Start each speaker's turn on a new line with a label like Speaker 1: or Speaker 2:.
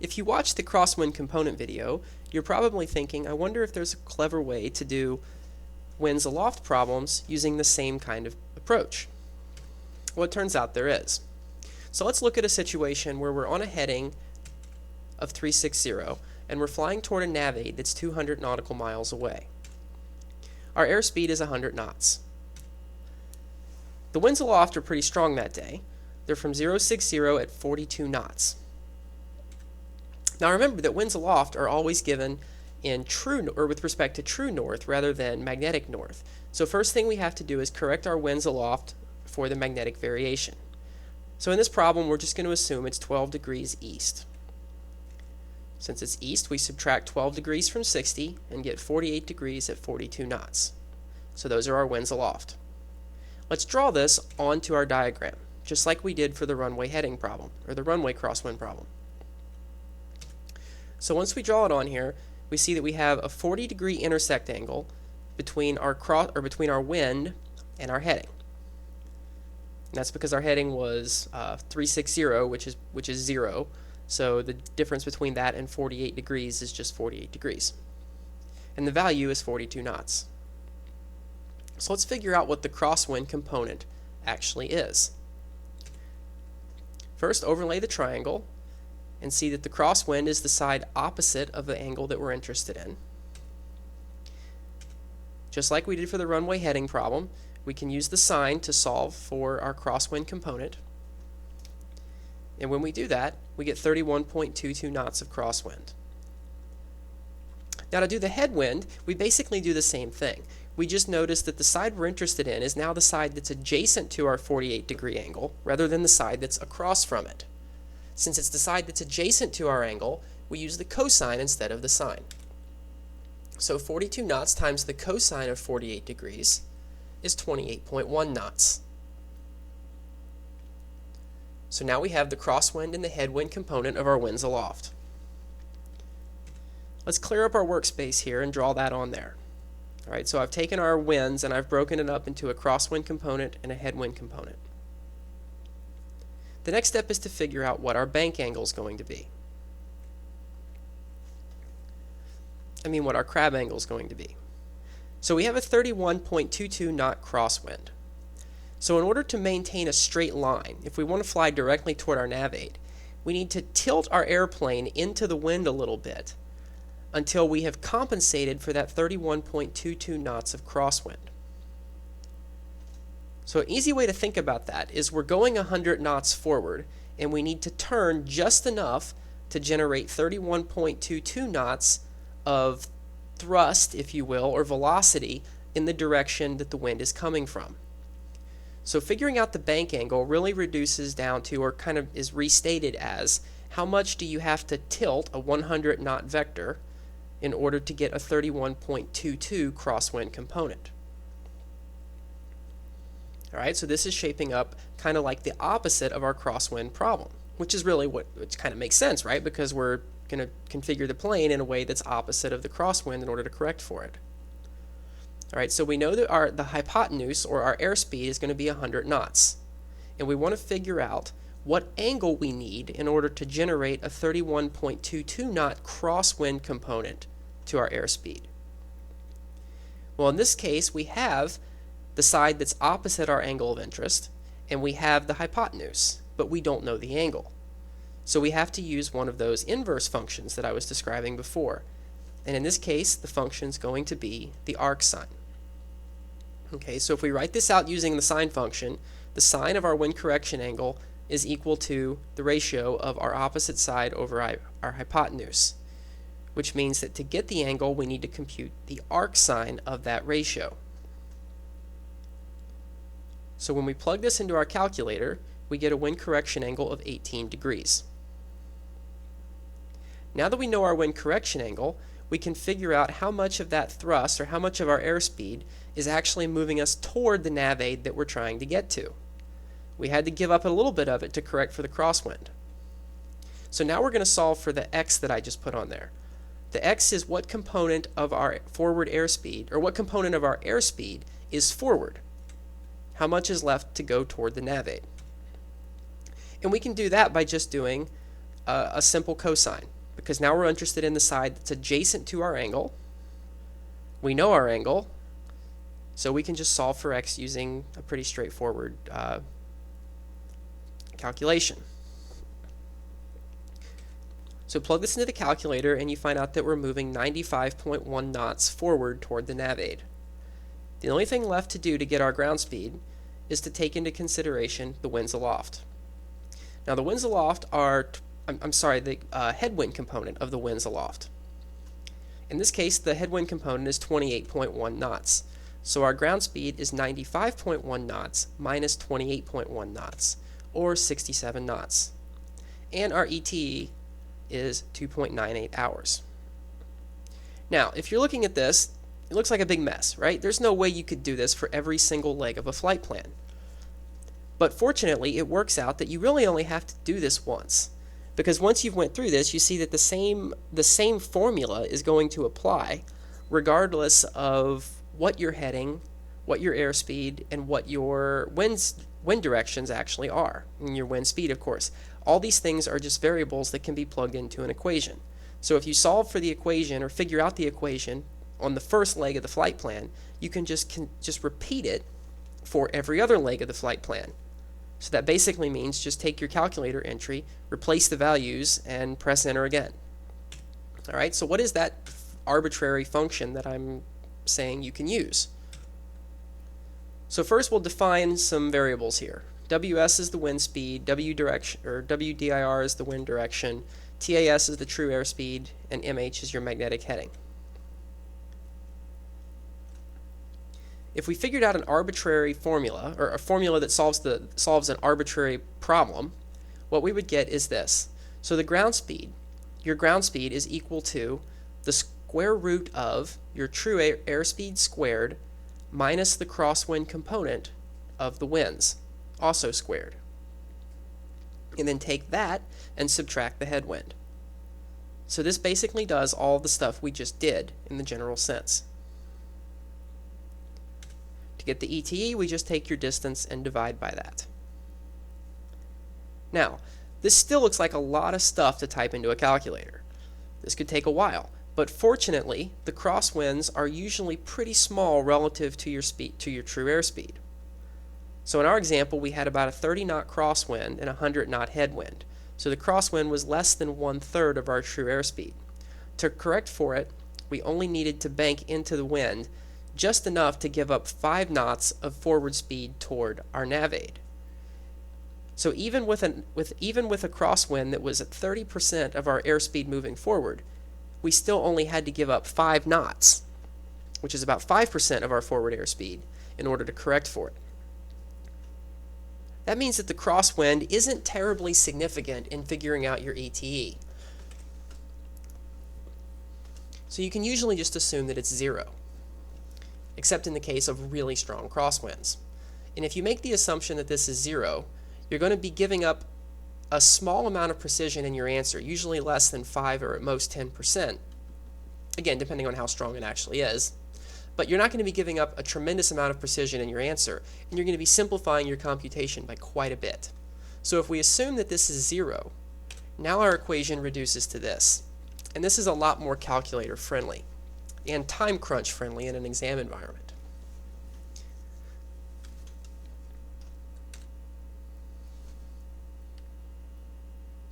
Speaker 1: If you watch the crosswind component video, you're probably thinking, I wonder if there's a clever way to do winds aloft problems using the same kind of approach. Well, it turns out there is. So let's look at a situation where we're on a heading of 360 and we're flying toward a nav aid that's 200 nautical miles away. Our airspeed is 100 knots. The winds aloft are pretty strong that day. They're from 060 at 42 knots. Now remember that winds aloft are always given in true or with respect to true north rather than magnetic north. So first thing we have to do is correct our winds aloft for the magnetic variation. So in this problem we're just going to assume it's 12 degrees east. Since it's east, we subtract 12 degrees from 60 and get 48 degrees at 42 knots. So those are our winds aloft. Let's draw this onto our diagram, just like we did for the runway heading problem, or the runway crosswind problem. So once we draw it on here, we see that we have a 40-degree intersect angle between our wind and our heading. And that's because our heading was 360, which is 0. So the difference between that and 48 degrees is just 48 degrees. And the value is 42 knots. So let's figure out what the crosswind component actually is. First, overlay the triangle and see that the crosswind is the side opposite of the angle that we're interested in. Just like we did for the runway heading problem, we can use the sign to solve for our crosswind component. And when we do that, we get 31.22 knots of crosswind. Now to do the headwind, we basically do the same thing. We just notice that the side we're interested in is now the side that's adjacent to our 48-degree angle rather than the side that's across from it. Since it's the side that's adjacent to our angle, we use the cosine instead of the sine. So 42 knots times the cosine of 48 degrees is 28.1 knots. So now we have the crosswind and the headwind component of our winds aloft. Let's clear up our workspace here and draw that on there. Alright, so I've taken our winds and I've broken it up into a crosswind component and a headwind component. The next step is to figure out what our bank angle is going to be. What our crab angle is going to be. So we have a 31.22 knot crosswind. So in order to maintain a straight line, if we want to fly directly toward our nav aid, we need to tilt our airplane into the wind a little bit until we have compensated for that 31.22 knots of crosswind. So an easy way to think about that is we're going 100 knots forward and we need to turn just enough to generate 31.22 knots of thrust, if you will, or velocity in the direction that the wind is coming from. So figuring out the bank angle really reduces down to, or kind of is restated as, how much do you have to tilt a 100 knot vector in order to get a 31.22 crosswind component. Alright, so this is shaping up kind of like the opposite of our crosswind problem, which is really which kind of makes sense, right? Because we're going to configure the plane in a way that's opposite of the crosswind in order to correct for it. Alright, so we know that the hypotenuse, or our airspeed, is going to be 100 knots. And we want to figure out what angle we need in order to generate a 31.22 knot crosswind component to our airspeed. Well, in this case, we have the side that's opposite our angle of interest, and we have the hypotenuse, but we don't know the angle. So we have to use one of those inverse functions that I was describing before. And in this case, the function is going to be the arc sine. Okay, so if we write this out using the sine function, the sine of our wind correction angle is equal to the ratio of our opposite side over our hypotenuse, which means that to get the angle, we need to compute the arc sine of that ratio. So when we plug this into our calculator, we get a wind correction angle of 18 degrees. Now that we know our wind correction angle, we can figure out how much of that thrust, or how much of our airspeed, is actually moving us toward the nav aid that we're trying to get to. We had to give up a little bit of it to correct for the crosswind. So now we're going to solve for the x that I just put on there. The x is what component of our forward airspeed, or what component of our airspeed is forward. How much is left to go toward the nav aid? And we can do that by just doing a simple cosine, because now we're interested in the side that's adjacent to our angle. We know our angle, so we can just solve for x using a pretty straightforward calculation. So plug this into the calculator and you find out that we're moving 95.1 knots forward toward the nav aid. The only thing left to do to get our ground speed is to take into consideration the winds aloft. Now the winds aloft are, the headwind component of the winds aloft. In this case, the headwind component is 28.1 knots. So our ground speed is 95.1 knots minus 28.1 knots, or 67 knots. And our ETE is 2.98 hours. Now, if you're looking at this, it looks like a big mess, right? There's no way you could do this for every single leg of a flight plan. But fortunately, it works out that you really only have to do this once. Because once you've went through this, you see that the same formula is going to apply regardless of what your heading, what your airspeed, and what your wind directions actually are, and your wind speed, of course. All these things are just variables that can be plugged into an equation. So if you solve for the equation or figure out the equation on the first leg of the flight plan, you can just repeat it for every other leg of the flight plan. So that basically means just take your calculator entry, replace the values, and press enter again. All right, so what is that arbitrary function that I'm saying you can use? So first we'll define some variables here. WS is the wind speed, WDIR is the wind direction, TAS is the true airspeed, and MH is your magnetic heading. If we figured out an arbitrary formula, or a formula that solves an arbitrary problem, what we would get is this. So the ground speed, your ground speed is equal to the square root of your true airspeed squared minus the crosswind component of the winds, also squared. And then take that and subtract the headwind. So this basically does all the stuff we just did in the general sense. To get the ETE, we just take your distance and divide by that. Now, this still looks like a lot of stuff to type into a calculator. This could take a while. But fortunately, the crosswinds are usually pretty small relative to your true airspeed. So in our example, we had about a 30-knot crosswind and a 100-knot headwind. So the crosswind was less than 1/3 of our true airspeed. To correct for it, we only needed to bank into the wind just enough to give up 5 knots of forward speed toward our nav aid. So even with a crosswind that was at 30% of our airspeed moving forward, we still only had to give up 5 knots, which is about 5% of our forward airspeed, in order to correct for it. That means that the crosswind isn't terribly significant in figuring out your ETE. So you can usually just assume that it's 0, except in the case of really strong crosswinds. And if you make the assumption that this is 0, you're going to be giving up a small amount of precision in your answer, usually less than 5 or at most 10%, again, depending on how strong it actually is. But you're not going to be giving up a tremendous amount of precision in your answer, and you're going to be simplifying your computation by quite a bit. So if we assume that this is 0, now our equation reduces to this. And this is a lot more calculator friendly and time crunch friendly in an exam environment.